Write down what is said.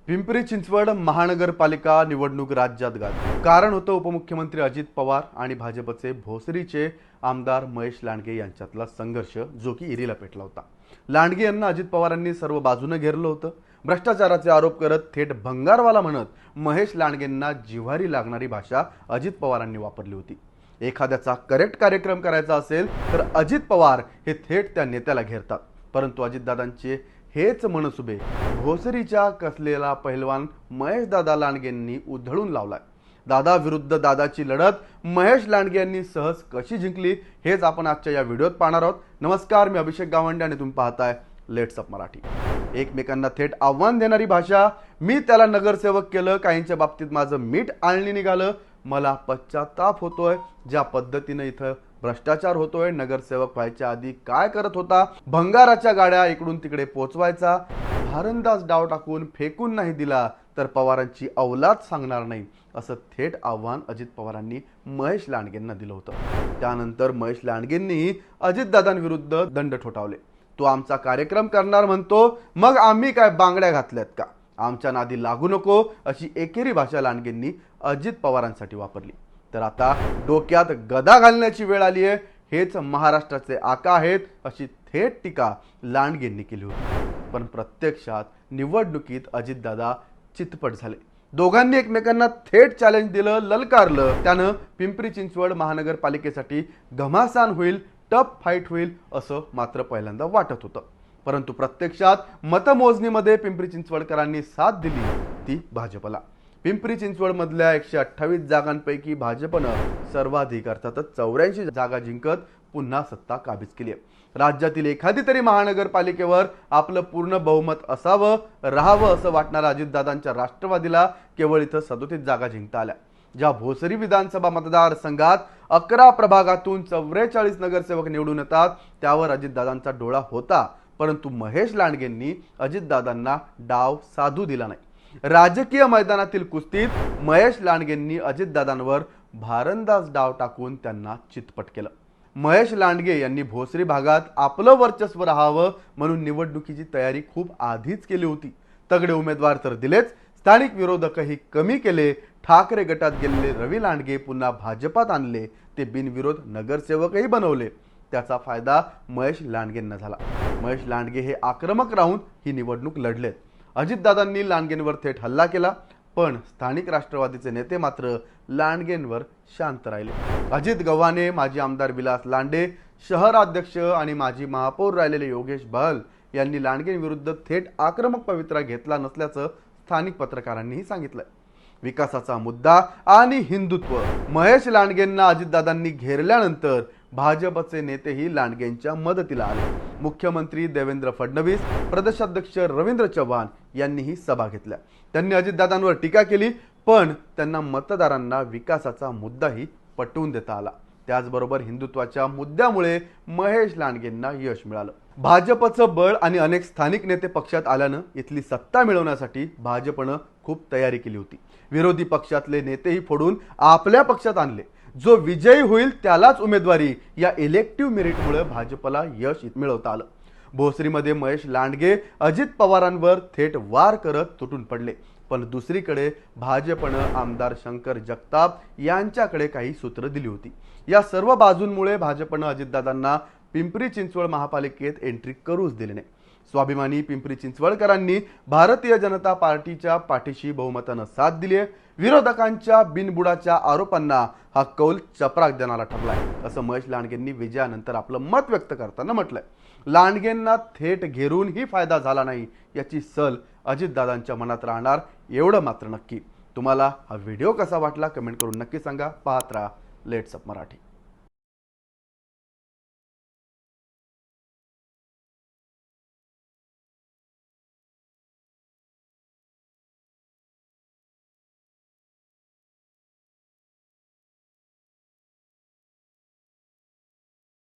पिंपरी चिंचवड महानगरपालिका निवडणूक राज्यात गाजली। कारण होतं उपमुख्यमंत्री अजित पवार आणि भाजपचे भोसरीचे आमदार महेश लांडगे यांच्यातला संघर्ष, जो की इरीला पेटला होता। लांडगे यांना अजित पवारांनी सर्व बाजूने घेरलं होतं। भ्रष्टाचाराचे आरोप करत थेट भंगारवाला म्हणत महेश लांडगेंना जिव्हारी लागणारी भाषा अजित पवारांनी वापरली होती। एखाद्याचा करेक्ट कार्यक्रम करायचा असेल तर अजित पवार हे थेट त्या नेत्याला घेरतात, परंतु अजितदादांचे हेच मनसुबे भोसरीच्या कसलेला पहिलवान महेशदादा लांडगेंनी उधळून लावलाय। दादा विरुद्ध दादाची लढत महेश लांडगे यांनी सहज कशी जिंकली हेच आपण आजच्या या व्हिडिओत पाहणार आहोत। नमस्कार, मी अभिषेक गावंडे आणि तुम्ही पाहताय लेट्स अप मराठी। एकमेकांना थेट आव्हान देणारी भाषा, मी त्याला नगरसेवक केलं, काहींच्या बाबतीत माझं मीठ आणली निघालं, मला पश्चाताप होतोय, ज्या पद्धतीने इथं भ्रष्टाचार होतोय, नगरसेवक व्हायच्या आधी काय करत होता, भंगाराच्या गाड्या इकडून तिकडे पोचवायचा, भारंदाज डाव टाकून फेकून नाही दिला तर पवारांची औलाद सांगणार नाही, असं थेट आव्हान अजित पवारांनी महेश लांडगेंना दिलं होतं। त्यानंतर महेश लांडगेंनी अजितदादांविरुद्ध दंड ठोठावले। तो आमचा कार्यक्रम करणार म्हणतो, मग आम्ही काय बांगड्या घातल्यात का, आमच्या नादी लागू नको, अशी एकेरी भाषा लांडगेंनी अजित पवारांसाठी वापरली। तर आता डोक्यात गदा घालण्याची वेळ आली आहे, हेच महाराष्ट्राचे आका आहेत, अशी थेट टीका लांडगेंनी केली होती। पण प्रत्यक्षात निवडणुकीत अजितदादा चितपट झाले। दोघांनी एकमेकांना थेट चॅलेंज दिलं, ललकारलं। त्यानं पिंपरी चिंचवड महानगरपालिकेसाठी घमासान होईल, टफ फाईट होईल असं मात्र पहिल्यांदा वाटत होतं, परंतु प्रत्यक्षात मतमोजणीमध्ये पिंपरी चिंचवडकरांनी साथ दिली ती भाजपला। पिंपरी चिंचवड मधल्या 128 जागांपैकी भाजपनं सर्वाधिक अर्थात 84 जागा जिंकत पुन्हा सत्ता काबीज केली आहे। राज्यातील एखादी तरी महानगरपालिकेवर आपलं पूर्ण बहुमत असावं, राहावं असं वाटणाऱ्या अजितदादांच्या राष्ट्रवादीला केवळ इथं 37 जागा जिंकता आल्या। ज्या भोसरी विधानसभा मतदारसंघात 11 प्रभागातून 44 नगरसेवक निवडून येतात, त्यावर अजितदादांचा डोळा होता, परंतु महेश लांडगेंनी अजितदादांना डाव साधू दिला नाही। राजकीय मैदानातील कुस्तीत महेश लांडगेंनी अजितदादांवर भारंदाज डाव टाकून त्यांना चितपट केलं। महेश लांडगे यांनी भोसरी भागात आपलं वर्चस्व राहावं म्हणून निवडणुकीची तयारी खूप आधीच केली होती। तगडे उमेदवार तर दिलेच, स्थानिक विरोधकही कमी केले। ठाकरे गटात गेलेले रवी लांडगे पुन्हा भाजपात आणले, ते बिनविरोध नगरसेवकही बनवले। त्याचा फायदा महेश लांडगेंना झाला। महेश लांडगे हे आक्रमक राहून ही निवडणूक लढलेत। अजितदादांनी लांडगेंवर थेट हल्ला केला, पण स्थानिक राष्ट्रवादीचे नेते मात्र लांडगेंवर शांत राहिले। अजित गव्हाणे, माजी आमदार विलास लांडे, शहराध्यक्ष आणि माजी महापौर राहिलेले योगेश बहल यांनी लांडगेंविरुद्ध थेट आक्रमक पवित्रा घेतला नसल्याचं स्थानिक पत्रकारांनीही सांगितलंय। विकासाचा मुद्दा आणि हिंदुत्व, महेश लांडगेंना अजितदादांनी घेरल्यानंतर भाजपचे नेतेही लांडगेंच्या मदतीला आले। मुख्यमंत्री देवेंद्र फडणवीस, प्रदेशाध्यक्ष रवींद्र चव्हाण यांनीही सभा घेतल्या। त्यांनी अजितदादांवर टीका केली, पण त्यांना मतदारांना विकासाचा मुद्दाही पटवून देता आला। त्याचबरोबर हिंदुत्वाच्या मुद्द्यामुळे महेश लांडगेंना यश मिळालं। भाजपचं बळ आणि अनेक स्थानिक नेते पक्षात आल्यानं इथली सत्ता मिळवण्यासाठी भाजपनं खूप तयारी केली होती। विरोधी पक्षातले नेतेही फोडून आपल्या पक्षात आणले। जो विजयी होईल त्यालाच उमेदवारी, या इलेक्टिव्ह मेरिटमुळे भाजपला यश मिळवता आलं। भोसरीमध्ये महेश लांडगे अजित पवारांवर थेट वार करत तुटून पडले, पण दुसरीकडे भाजपनं आमदार शंकर जगताप यांच्याकडे काही सूत्र दिली होती। या सर्व बाजूंमुळे भाजपनं अजितदादांना पिंपरी चिंचवड महापालिकेत एंट्री करूच दिली नाही। स्वाभिमानी पिंपरी चिंचवडकरांनी भारतीय जनता पार्टीच्या पाठीशी बहुमतानं साथ दिली आहे। विरोधकांच्या बिनबुडाच्या आरोपांना हा कौल चपराक देणारा ठरलाय, असं महेश लांडगेंनी विजयानंतर आपलं मत व्यक्त करताना म्हटलंय। लांडगेंना थेट घेरूनही फायदा झाला नाही, याची सल अजितदादांच्या मनात राहणार, एवढं मात्र नक्की। तुम्हाला हा व्हिडिओ कसा वाटला कमेंट करून नक्की सांगा। पाहत राहा लेट्स अप मराठी।